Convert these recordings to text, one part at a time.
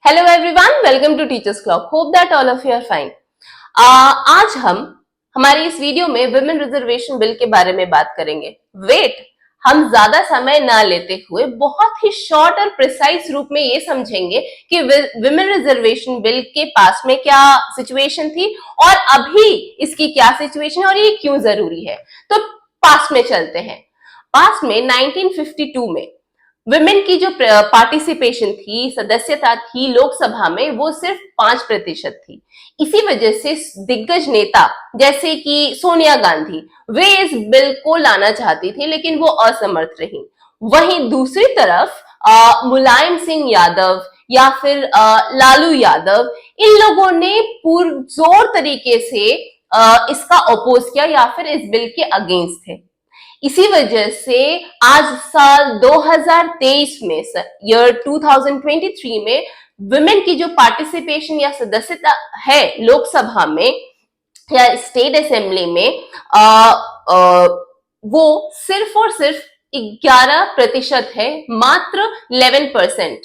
Hello everyone, welcome to teachers club. Hope that all of you are fine. आज हम हमारी इस video में विमेन रिजर्वेशन बिल के बारे में बात करेंगे। वेट, हम ज्यादा समय ना लेते हुए बहुत ही शॉर्ट और प्रिसाइज रूप में ये समझेंगे कि विमेन रिजर्वेशन बिल के पास में क्या सिचुएशन थी और अभी इसकी क्या सिचुएशन है और ये क्यों जरूरी है। तो पास्ट में चलते हैं। पास्ट में 1952 में विमेन की जो पार्टिसिपेशन थी, सदस्यता थी लोकसभा में, वो सिर्फ 5% थी। इसी वजह से दिग्गज नेता जैसे कि सोनिया गांधी वे इस बिल को लाना चाहती थी, लेकिन वो असमर्थ रही। वहीं दूसरी तरफ मुलायम सिंह यादव या फिर लालू यादव, इन लोगों ने पुरजोर तरीके से इसका अपोज किया या फिर इस बिल के अगेंस्ट थे। इसी वजह से आज साल 2023 में, ईयर 2023 में विमेन की जो पार्टिसिपेशन या सदस्यता है लोकसभा में या स्टेट असेंबली में वो सिर्फ और सिर्फ 11% है, मात्र 11%।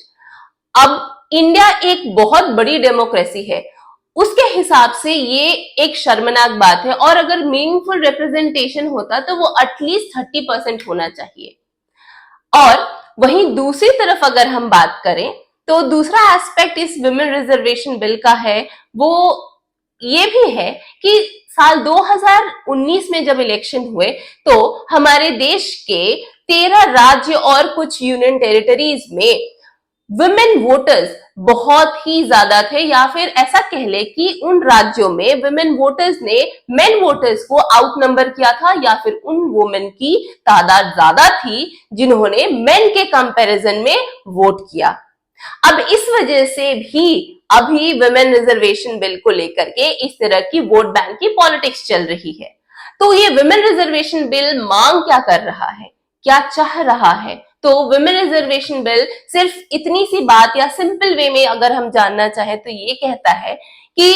अब इंडिया एक बहुत बड़ी डेमोक्रेसी है, उसके हिसाब से ये एक शर्मनाक बात है और अगर मीनिंगफुल रिप्रेजेंटेशन होता तो वो एटलीस्ट 30% होना चाहिए। और वहीं दूसरी तरफ अगर हम बात करें तो दूसरा एस्पेक्ट इस विमेन रिजर्वेशन बिल का है, वो ये भी है कि साल 2019 में जब इलेक्शन हुए तो हमारे देश के 13 राज्य और कुछ यूनियन टेरिटरीज में विमेन वोटर्स बहुत ही ज्यादा थे, या फिर ऐसा कह ले कि उन राज्यों में विमेन वोटर्स ने मेन वोटर्स को आउट नंबर किया था, या फिर उन वुमेन की तादाद ज्यादा थी जिन्होंने मेन के कंपैरिजन में वोट किया। अब इस वजह से भी अभी विमेन रिजर्वेशन बिल को लेकर के इस तरह की वोट बैंक की पॉलिटिक्स चल रही है। तो ये विमेन रिजर्वेशन बिल मांग क्या कर रहा है, क्या चाह रहा है? तो विमेन रिजर्वेशन बिल सिर्फ इतनी सी बात या सिंपल वे में अगर हम जानना चाहें तो ये कहता है कि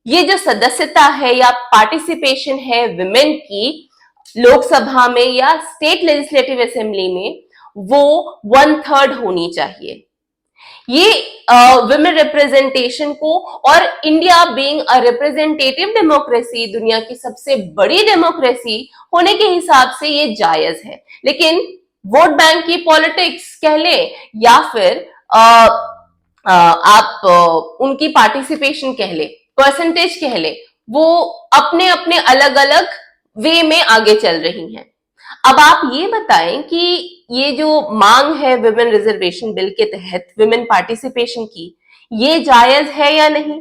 ये जो सदस्यता है या पार्टिसिपेशन है विमेन की लोकसभा में या स्टेट लेजिस्लेटिव असेंबली में, वो 1/3 होनी चाहिए। ये विमेन रिप्रेजेंटेशन को, और India being a representative democracy, दुनिया की सबसे बड़ी डेमोक्रेसी होने के हिसाब से ये जायज है। लेकिन वोट बैंक की पॉलिटिक्स कह ले या फिर आप उनकी पार्टिसिपेशन कह ले, परसेंटेज कह ले, वो अपने अपने अलग अलग वे में आगे चल रही हैं। अब आप ये बताएं कि ये जो मांग है विमेन रिजर्वेशन बिल के तहत विमेन पार्टिसिपेशन की, ये जायज है या नहीं?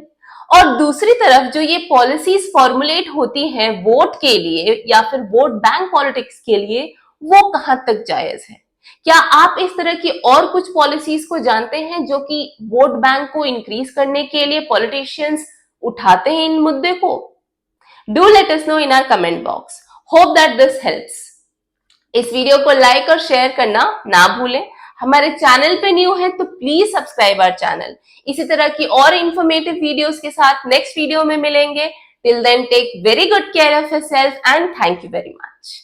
और दूसरी तरफ जो ये पॉलिसीज फॉर्मुलेट होती हैं वोट के लिए या फिर वोट बैंक पॉलिटिक्स के लिए, वो कहां तक जायज है? क्या आप इस तरह की और कुछ पॉलिसीज को जानते हैं जो कि वोट बैंक को इंक्रीज करने के लिए पॉलिटिशियंस उठाते हैं इन मुद्दे को? Do let us know in our comment box. Hope that this helps. इस वीडियो को लाइक और शेयर करना ना भूलें। हमारे चैनल पे न्यू है तो प्लीज सब्सक्राइब आवर चैनल। इसी तरह की और इंफॉर्मेटिव वीडियोस के साथ नेक्स्ट वीडियो में मिलेंगे। Till then take very good care of yourself and thank you very much.